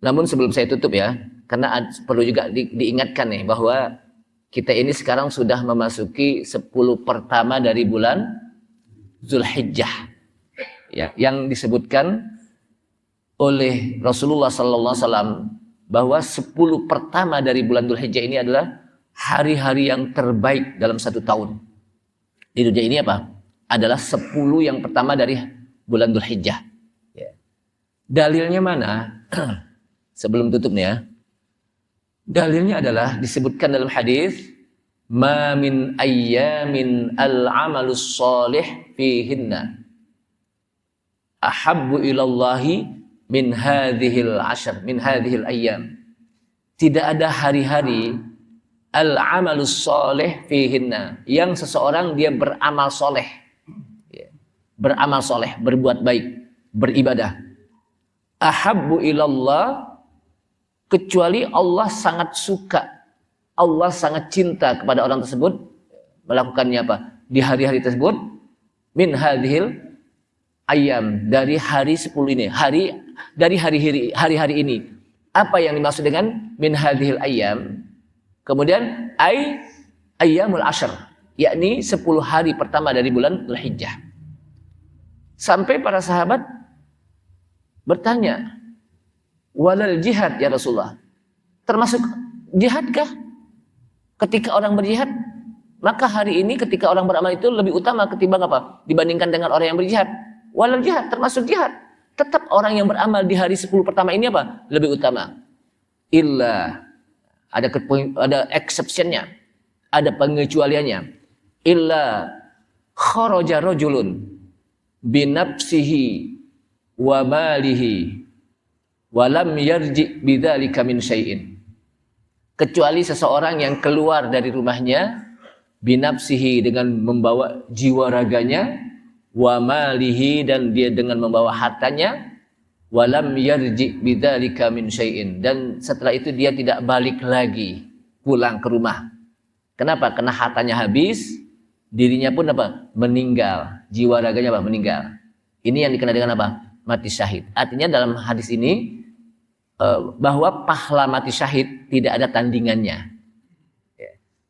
Namun sebelum saya tutup ya, karena perlu juga diingatkan nih bahwa kita ini sekarang sudah memasuki 10 pertama dari bulan Zulhijjah. Ya, yang disebutkan oleh Rasulullah sallallahu alaihi wasallam bahwa 10 pertama dari bulan Dzulhijjah ini adalah hari-hari yang terbaik dalam satu tahun. Di dunia ini apa? Adalah 10 yang pertama dari bulan Dzulhijjah. Ya. Dalilnya mana? Sebelum tutup nih ya. Dalilnya adalah disebutkan dalam hadis, "Ma min ayyamin al-amalus shalih fihinna ahabbu ilallahi min hadhil ashar, min hadhil ayyam." Tidak ada hari-hari al-amalus soleh fihinna yang seseorang dia beramal soleh, beramal soleh, berbuat baik, beribadah, ahabbu ilallah, kecuali Allah sangat suka, Allah sangat cinta kepada orang tersebut melakukannya apa? Di hari-hari tersebut, min hadhil ayam, dari hari 10 ini, dari hari-hari ini. Apa yang dimaksud dengan min hadhil ayam? Kemudian ayyamul ashr, yakni 10 hari pertama dari bulan Dzulhijjah. Sampai para sahabat bertanya, walal jihad ya Rasulullah, termasuk jihadkah? Ketika orang berjihad, maka hari ini ketika orang beramal itu lebih utama ketimbang apa? Dibandingkan dengan orang yang berjihad. Walal jihad, termasuk jihad. Tetap orang yang beramal di hari 10 pertama ini apa? Lebih utama. Illa, ada exceptionnya, ada pengecualiannya. Illa kharaja rajulun binafsihi wa malihi walam yarji bidzalika min syai'in. Kecuali seseorang yang keluar dari rumahnya binafsihi, dengan membawa jiwa raganya, wa malihi, dan dia dengan membawa hartanya, walam yarji bidzalika min syai'in, dan setelah itu dia tidak balik lagi pulang ke rumah. Kenapa? Karena hartanya habis, dirinya pun apa? Meninggal, jiwa raganya apa? Meninggal. Ini yang dikenal dengan apa? Mati syahid. Artinya dalam hadis ini bahwa pahala mati syahid tidak ada tandingannya.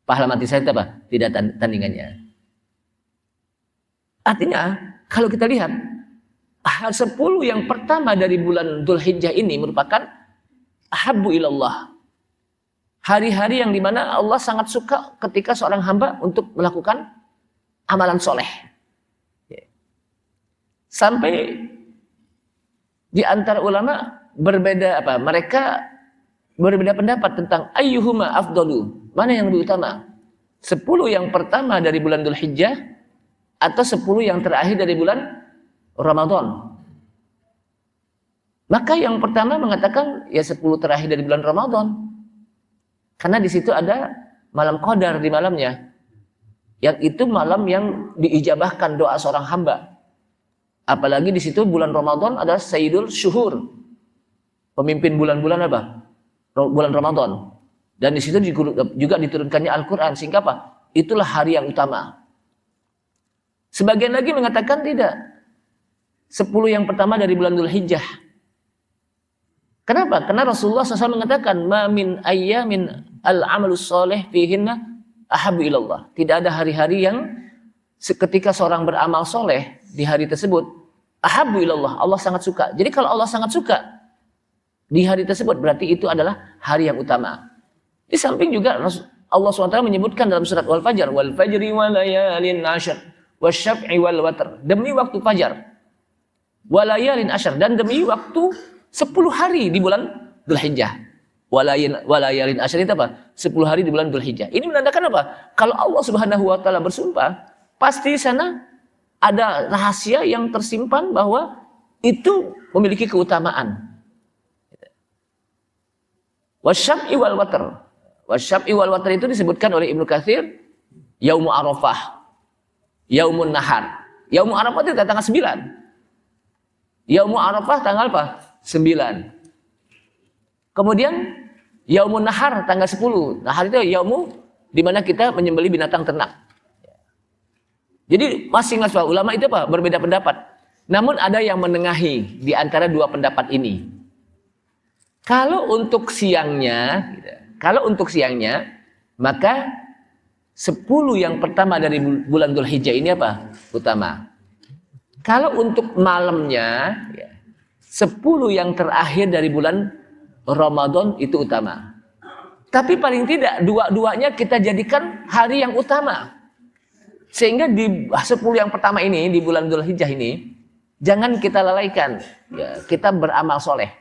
Pahala mati syahid apa? Tidak tandingannya. Artinya kalau kita lihat 10 yang pertama dari bulan Dzulhijjah ini merupakan ahabbu ilallah. Hari-hari yang dimana Allah sangat suka ketika seorang hamba untuk melakukan amalan soleh. Sampai di antara ulama berbeda apa? Mereka berbeda pendapat tentang ayyuhuma afdalu, mana yang lebih utama? 10 yang pertama dari bulan Dzulhijjah atau 10 yang terakhir dari bulan Ramadan? Maka yang pertama mengatakan ya 10 terakhir dari bulan Ramadan. Karena di situ ada malam qadar di malamnya. Yang itu malam yang diijabahkan doa seorang hamba. Apalagi di situ bulan Ramadan adalah Sayyidul Syuhur. Pemimpin bulan-bulan apa? Bulan Ramadan. Dan di situ juga diturunkannya Al-Qur'an, sehingga apa? Itulah hari yang utama. Sebagian lagi mengatakan tidak. 10 yang pertama dari bulan Dzulhijjah. Kenapa? Karena Rasulullah SAW mengatakan, ma min ayyamin al-amalus soleh fihinna ahabbu ilallah. Tidak ada hari-hari yang ketika seorang beramal soleh di hari tersebut ahabbu ilallah, Allah sangat suka. Jadi kalau Allah sangat suka di hari tersebut, berarti itu adalah hari yang utama. Di samping juga Allah SWT menyebutkan dalam surat Wal-Fajr, wal fajri wa layalin ashr wasyaf'i wal watr, demi waktu fajar, wa layalin ashr, dan demi waktu 10 hari di bulan Dzulhijjah. walayalin asyr itu apa? 10 hari di bulan Dzulhijjah. Ini menandakan apa? Kalau Allah Subhanahu wa taala bersumpah, pasti di sana ada rahasia yang tersimpan bahwa itu memiliki keutamaan. Wasyaf'i wal watr. Wasyaf'i wal watr itu disebutkan oleh Ibnu Katsir Yaumu Arafah, Yaumun Nahar. Yaumu Arafah itu tanggal 9. Yaumu Arafah tanggal apa? 9. Kemudian Yaumun Nahar tanggal 10. Nahar itu yaumu di mana kita menyembelih binatang ternak. Jadi masing-masing ulama itu apa? Berbeda pendapat. Namun ada yang menengahi di antara dua pendapat ini. Kalau untuk siangnya, maka 10 yang pertama dari bulan Dzulhijjah ini apa? Utama. Kalau untuk malamnya, 10 yang terakhir dari bulan Ramadan itu utama. Tapi paling tidak dua-duanya kita jadikan hari yang utama. Sehingga di 10 yang pertama ini, di bulan Dzulhijjah ini, jangan kita lalaikan. Ya, kita beramal soleh.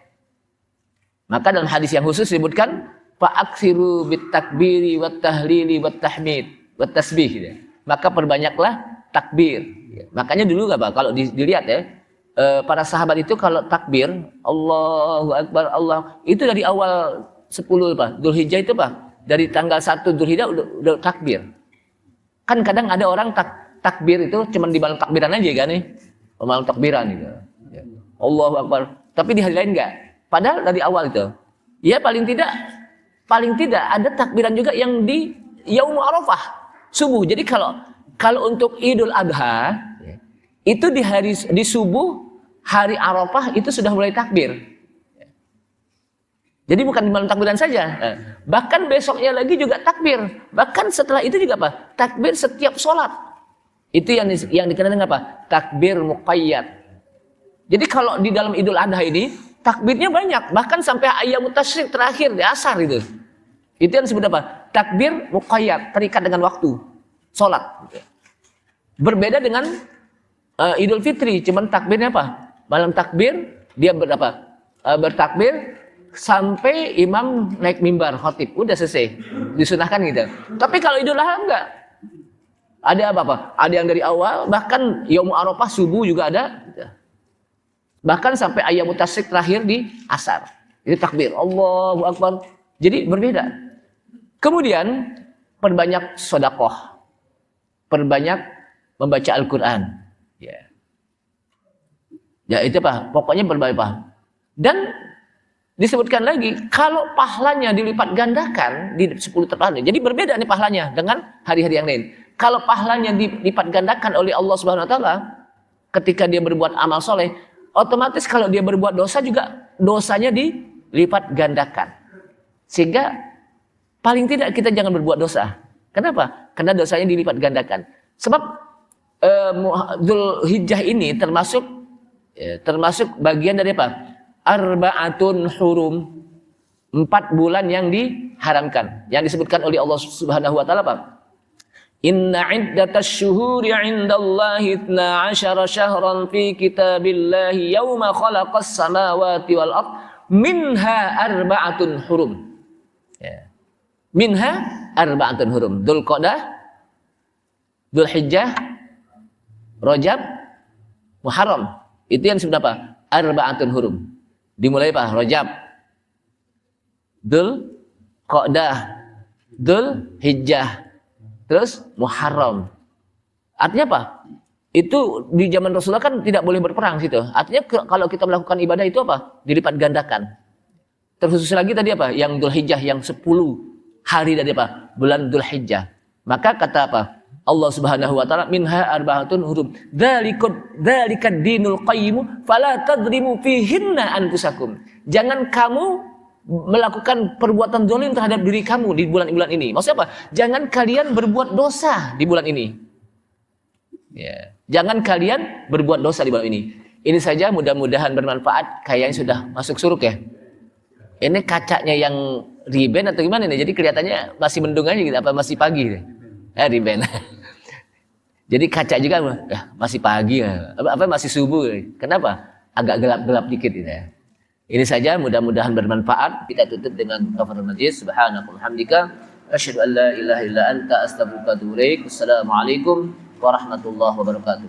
Maka dalam hadis yang khusus disebutkan fa'aksiru bitakbiri wat tahlili wat tahmid wat tasbih gitu. Maka perbanyaklah takbir. Makanya dulu enggak Pak, kalau dilihat ya, para sahabat itu kalau takbir Allahu Akbar Allah itu dari awal 10 Pak, Dzulhijjah itu Pak, dari tanggal 1 Dzulhijjah udah takbir. Kan kadang ada orang takbir itu cuma di malam takbiran aja kan nih. Malam takbiran gitu. Allahu Akbar. Tapi di hari lain enggak. Padahal dari awal itu, ya paling tidak ada takbiran juga yang di Yaum Arafah subuh. Jadi kalau untuk Idul Adha itu di subuh hari Arafah itu sudah mulai takbir. Jadi bukan di malam takbiran saja, bahkan besoknya lagi juga takbir. Bahkan setelah itu juga apa? Takbir setiap sholat. Itu yang dikenal dengan apa? Takbir muqayyad. Jadi kalau di dalam Idul Adha ini takbirnya banyak, bahkan sampai ayyamut tasyrik terakhir di asar itu. Itu yang disebut apa? Takbir muqayyad, terikat dengan waktu sholat. Berbeda dengan Idul Fitri, cuman takbirnya apa? Malam takbir dia bertakbir sampai imam naik mimbar khotib, udah selesai, disunahkan gitu. Tapi kalau Idul Adha enggak. Ada apa? Ada yang dari awal, bahkan Yaum Arafah subuh juga ada. Bahkan sampai ayyamut tasyrik terakhir di asar. Itu takbir Allahu Akbar. Jadi berbeda. Kemudian perbanyak sedekah. Perbanyak membaca Al-Qur'an. Ya itu Pak, pokoknya berbanyak Pak. Dan disebutkan lagi kalau pahalanya dilipat gandakan di 10 terakhir. Jadi berbeda nih pahalanya dengan hari-hari yang lain. Kalau pahalanya dilipat gandakan oleh Allah Subhanahu wa taala ketika dia berbuat amal soleh, otomatis kalau dia berbuat dosa juga dosanya dilipat gandakan. Sehingga paling tidak kita jangan berbuat dosa. Kenapa? Karena dosanya dilipat gandakan. Sebab Dzulhijjah ini termasuk bagian dari apa? Arba'atun hurum. 4 bulan yang diharamkan. Yang disebutkan oleh Allah Subhanahu wa taala apa? Inna iddatasy syuhuri 'indallahi 12 syahran fi kitabillahi yauma khalaqas samawati wal ard minha arba'atun hurum. Ya. Minha arba'atun hurum. Dzulqa'dah, Dzulhijjah, Rajab, Muharram. Itu yang disebut apa? Arba'atun hurum. Dimulai apa? Rajab, Dzulqa'dah, Dzulhijjah, terus Muharram. Artinya apa? Itu di zaman Rasulullah kan tidak boleh berperang situ. Artinya kalau kita melakukan ibadah itu apa? Dilipat gandakan. Terkhusus lagi tadi apa? Yang Dzulhijjah yang 10 hari dari apa? Bulan Dzulhijjah. Maka kata apa? Allah Subhanahu wa taala minha arba'atun hurum. Dzalikad dinul qayyim fala tadrimu fihinna anfusakum. Jangan kamu melakukan perbuatan zalim terhadap diri kamu di bulan-bulan ini. Maksudnya apa? Jangan kalian berbuat dosa di bulan ini. Ya. Jangan kalian berbuat dosa di bulan ini. Ini saja mudah-mudahan bermanfaat. Kayaknya sudah masuk suruk ya. Ini kacanya yang riben atau gimana nih? Jadi kelihatannya masih mendung aja gitu. Apa masih pagi? Riben. Jadi kaca juga masih pagi. Apa masih subuh? Kenapa? Agak gelap-gelap dikit gitu ya. Ini saja, mudah-mudahan bermanfaat. Kita tutup dengan kafaratul majlis. Subhanakallahumma hamdika asyhadu an la ilaha illa anta astaghfiruka wa atubu ilaik. Wassalamualaikum warahmatullahi wabarakatuh.